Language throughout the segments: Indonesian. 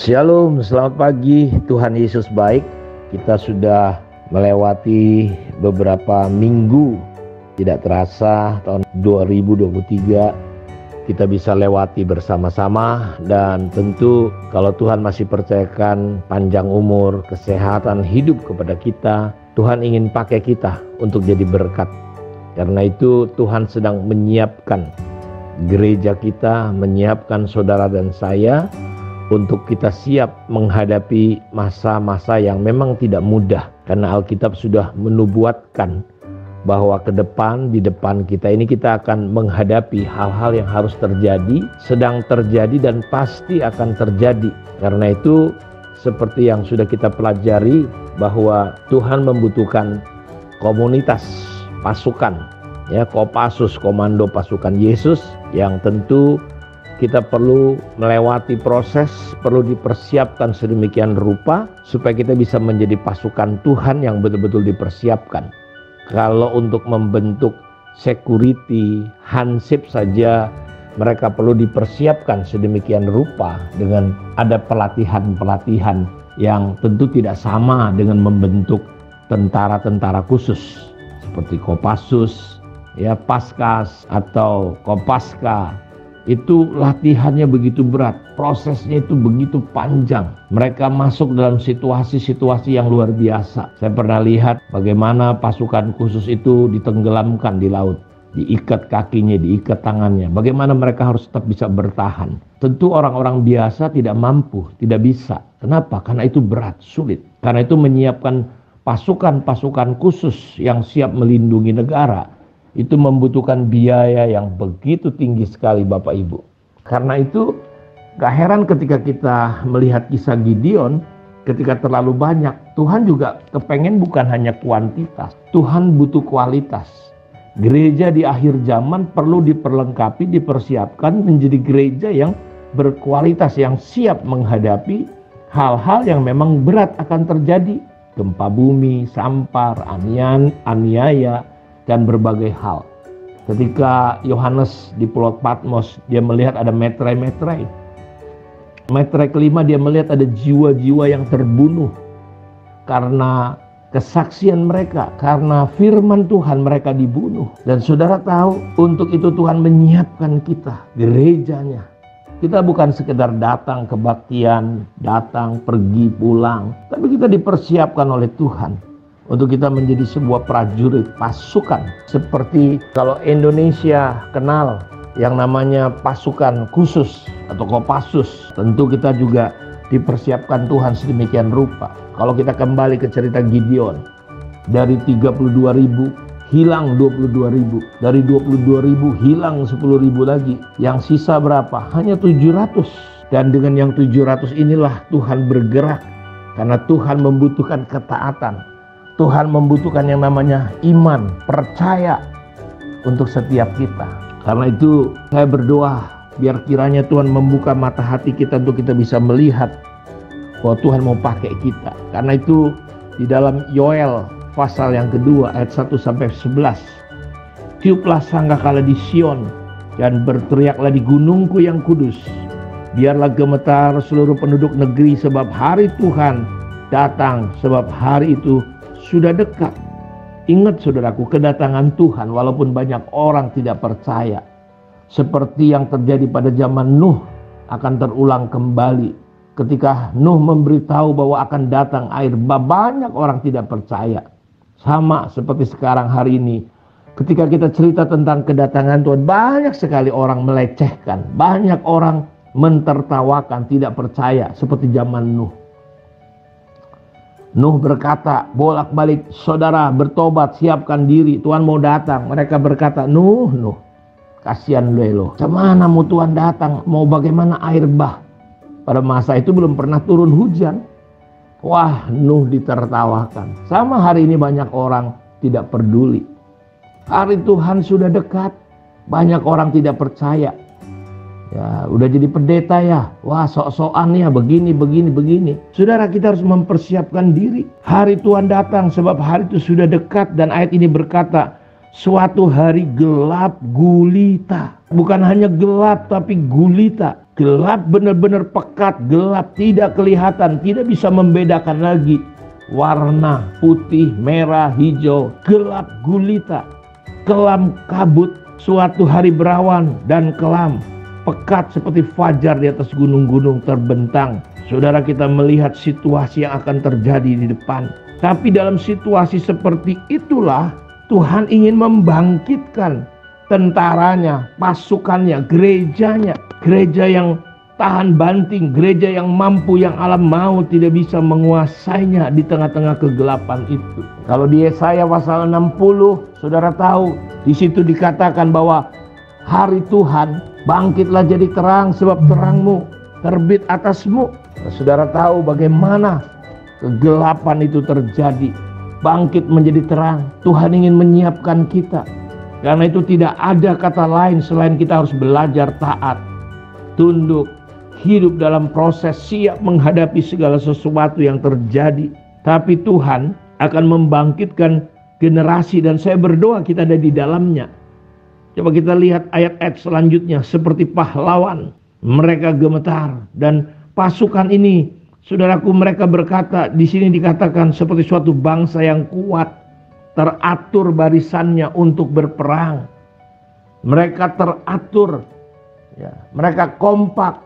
Shalom, selamat pagi. Tuhan Yesus baik. Kita sudah melewati beberapa minggu. Tidak terasa tahun 2023 kita bisa lewati bersama-sama. Dan tentu kalau Tuhan masih percayakan panjang umur, kesehatan, hidup kepada kita, Tuhan ingin pakai kita untuk jadi berkat. Karena itu Tuhan sedang menyiapkan gereja kita, menyiapkan saudara dan saya untuk kita siap menghadapi masa-masa yang memang tidak mudah. Karena Alkitab sudah menubuatkan bahwa di depan kita ini kita akan menghadapi hal-hal yang harus terjadi, sedang terjadi dan pasti akan terjadi. Karena itu seperti yang sudah kita pelajari bahwa Tuhan membutuhkan komunitas pasukan, ya, Kopassus, komando pasukan Yesus, yang tentu kita perlu melewati proses, perlu dipersiapkan sedemikian rupa supaya kita bisa menjadi pasukan Tuhan yang betul-betul dipersiapkan. Kalau untuk membentuk security, hansip saja mereka perlu dipersiapkan sedemikian rupa dengan ada pelatihan-pelatihan yang tentu tidak sama dengan membentuk tentara-tentara khusus seperti Kopassus, ya, Paskas atau Kopaska. Itu latihannya begitu berat, prosesnya itu begitu panjang. Mereka masuk dalam situasi-situasi yang luar biasa. Saya pernah lihat bagaimana pasukan khusus itu ditenggelamkan di laut, diikat kakinya, diikat tangannya. Bagaimana mereka harus tetap bisa bertahan. Tentu orang-orang biasa tidak mampu, tidak bisa. Kenapa? Karena itu berat, sulit. Karena itu menyiapkan pasukan-pasukan khusus yang siap melindungi negara itu membutuhkan biaya yang begitu tinggi sekali, Bapak Ibu. Karena itu gak heran ketika kita melihat kisah Gideon, ketika terlalu banyak, Tuhan juga kepengen bukan hanya kuantitas, Tuhan butuh kualitas. Gereja di akhir zaman perlu diperlengkapi, dipersiapkan menjadi gereja yang berkualitas, yang siap menghadapi hal-hal yang memang berat akan terjadi. Gempa bumi, sampar, aniaya, dan berbagai hal. Ketika Yohanes di Pulau Patmos, dia melihat ada meterai-meterai. Meterai kelima dia melihat ada jiwa-jiwa yang terbunuh karena kesaksian mereka, karena firman Tuhan mereka dibunuh. Dan saudara tahu, untuk itu Tuhan menyiapkan kita, gerejanya. Kita bukan sekedar datang kebaktian, datang, pergi, pulang, tapi kita dipersiapkan oleh Tuhan untuk kita menjadi sebuah prajurit pasukan. Seperti kalau Indonesia kenal yang namanya pasukan khusus atau Kopassus, tentu kita juga dipersiapkan Tuhan sedemikian rupa. Kalau kita kembali ke cerita Gideon, dari 32.000 hilang 22.000, dari 22.000 hilang 10.000 lagi, yang sisa berapa? Hanya 700. Dan dengan yang 700 inilah Tuhan bergerak, karena Tuhan membutuhkan ketaatan. Tuhan membutuhkan yang namanya iman, percaya untuk setiap kita. Karena itu saya berdoa biar kiranya Tuhan membuka mata hati kita untuk kita bisa melihat bahwa Tuhan mau pakai kita. Karena itu di dalam Yoel pasal yang kedua ayat 1-11. Tiuplah sangkakala di Sion dan berteriaklah di gunungku yang kudus. Biarlah gemetar seluruh penduduk negeri sebab hari Tuhan datang, sebab hari itu sudah dekat. Ingat saudaraku, kedatangan Tuhan walaupun banyak orang tidak percaya, seperti yang terjadi pada zaman Nuh akan terulang kembali. Ketika Nuh memberitahu bahwa akan datang air, banyak orang tidak percaya. Sama seperti sekarang hari ini, ketika kita cerita tentang kedatangan Tuhan, banyak sekali orang melecehkan, banyak orang mentertawakan, tidak percaya seperti zaman Nuh. Nuh berkata, bolak-balik, saudara bertobat, siapkan diri, Tuhan mau datang. Mereka berkata, Nuh, kasihan lo. Kemana mau Tuhan datang? Mau bagaimana air bah? Pada masa itu belum pernah turun hujan. Wah, Nuh ditertawakan. Sama hari ini banyak orang tidak peduli. Hari Tuhan sudah dekat, banyak orang tidak percaya. Ya, udah jadi pendeta ya. Wah, sok-sokan ya, begini. Saudara, kita harus mempersiapkan diri. Hari Tuhan datang sebab hari itu sudah dekat. Dan ayat ini berkata, suatu hari gelap gulita. Bukan hanya gelap tapi gulita. Gelap benar-benar pekat, gelap, tidak kelihatan, tidak bisa membedakan lagi warna putih, merah, hijau, gelap gulita, kelam kabut, suatu hari berawan dan kelam, pekat seperti fajar di atas gunung-gunung terbentang. Saudara, kita melihat situasi yang akan terjadi di depan. Tapi dalam situasi seperti itulah Tuhan ingin membangkitkan tentaranya, pasukannya, gerejanya. Gereja yang tahan banting, gereja yang mampu, yang alam maut tidak bisa menguasainya di tengah-tengah kegelapan itu. Kalau di Yesaya pasal 60, saudara tahu, di situ dikatakan bahwa hari Tuhan, bangkitlah jadi terang sebab terangmu terbit atasmu. Saudara tahu bagaimana kegelapan itu terjadi, bangkit menjadi terang. Tuhan ingin menyiapkan kita. Karena itu tidak ada kata lain selain kita harus belajar taat, tunduk, hidup dalam proses, siap menghadapi segala sesuatu yang terjadi. Tapi Tuhan akan membangkitkan generasi, dan saya berdoa kita ada di dalamnya. Coba kita lihat ayat-ayat selanjutnya. Seperti pahlawan mereka gemetar, dan pasukan ini, saudaraku, mereka berkata, di sini dikatakan seperti suatu bangsa yang kuat, teratur barisannya untuk berperang. Mereka teratur, ya, mereka kompak.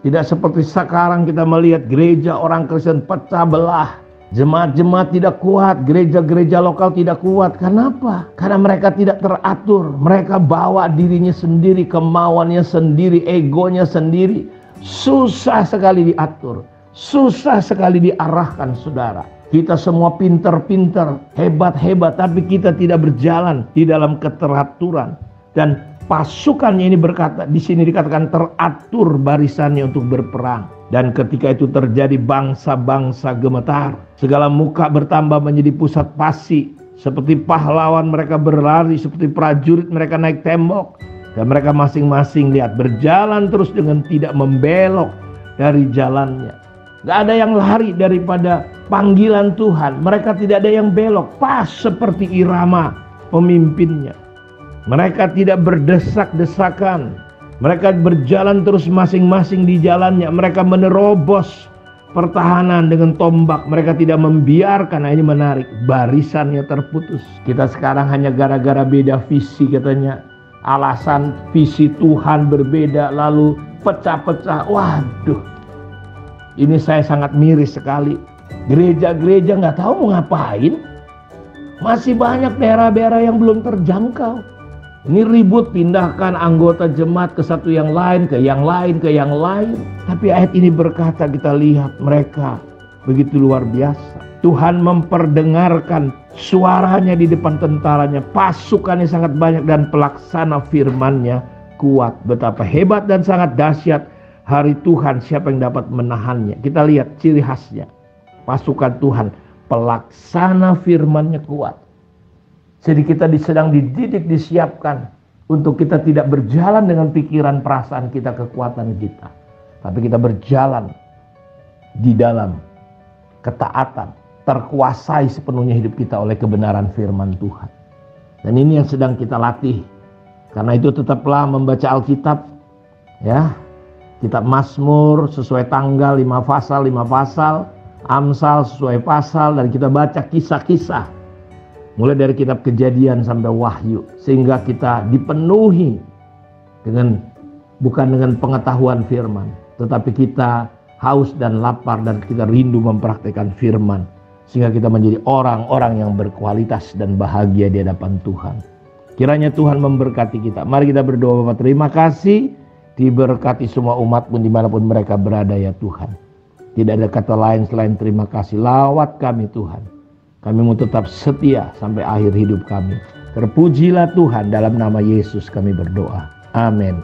Tidak seperti sekarang kita melihat gereja orang Kristen pecah belah. Jemaat-jemaat tidak kuat, gereja-gereja lokal tidak kuat. Kenapa? Karena mereka tidak teratur. Mereka bawa dirinya sendiri, kemauannya sendiri, egonya sendiri. Susah sekali diatur, susah sekali diarahkan, saudara. Kita semua pinter-pinter, hebat-hebat, tapi kita tidak berjalan di dalam keteraturan. Dan pasukannya ini berkata, di sini dikatakan teratur barisannya untuk berperang. Dan ketika itu terjadi, bangsa-bangsa gemetar. Segala muka bertambah menjadi pusat pasi. Seperti pahlawan mereka berlari, seperti prajurit mereka naik tembok. Dan mereka masing-masing lihat berjalan terus dengan tidak membelok dari jalannya. Gak ada yang lari daripada panggilan Tuhan. Mereka tidak ada yang belok, pas seperti irama pemimpinnya. Mereka tidak berdesak-desakan. Mereka berjalan terus masing-masing di jalannya. Mereka menerobos pertahanan dengan tombak. Mereka tidak membiarkan, ini menarik, barisannya terputus. Kita sekarang hanya gara-gara beda visi katanya. Alasan visi Tuhan berbeda lalu pecah-pecah. Waduh, ini saya sangat miris sekali. Gereja-gereja nggak tahu mau ngapain. Masih banyak daerah-daerah yang belum terjangkau. Ini ribut, pindahkan anggota jemaat ke satu yang lain, ke yang lain, ke yang lain. Tapi ayat ini berkata, kita lihat mereka begitu luar biasa. Tuhan memperdengarkan suaranya di depan tentaranya. Pasukannya sangat banyak dan pelaksana firman-Nya kuat. Betapa hebat dan sangat dahsyat hari Tuhan, siapa yang dapat menahannya. Kita lihat ciri khasnya. Pasukan Tuhan, pelaksana firman-Nya kuat. Jadi kita sedang dididik, disiapkan untuk kita tidak berjalan dengan pikiran, perasaan kita, kekuatan kita. Tapi kita berjalan di dalam ketaatan, terkuasai sepenuhnya hidup kita oleh kebenaran firman Tuhan. Dan ini yang sedang kita latih. Karena itu tetaplah membaca Alkitab, ya. Kitab Mazmur sesuai tanggal 5 pasal, Amsal sesuai pasal, dan kita baca kisah-kisah. Mulai dari kitab Kejadian sampai Wahyu, sehingga kita dipenuhi dengan, bukan dengan pengetahuan firman, tetapi kita haus dan lapar dan kita rindu mempraktikkan firman, sehingga kita menjadi orang-orang yang berkualitas dan bahagia di hadapan Tuhan. Kiranya Tuhan memberkati kita. Mari kita berdoa. Bapa, terima kasih, diberkati semua umat-Mu dimanapun mereka berada, ya Tuhan. Tidak ada kata lain selain terima kasih. Lawat kami Tuhan. Kami mau tetap setia sampai akhir hidup kami. Terpujilah Tuhan, dalam nama Yesus kami berdoa. Amin.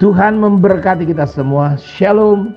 Tuhan memberkati kita semua. Shalom.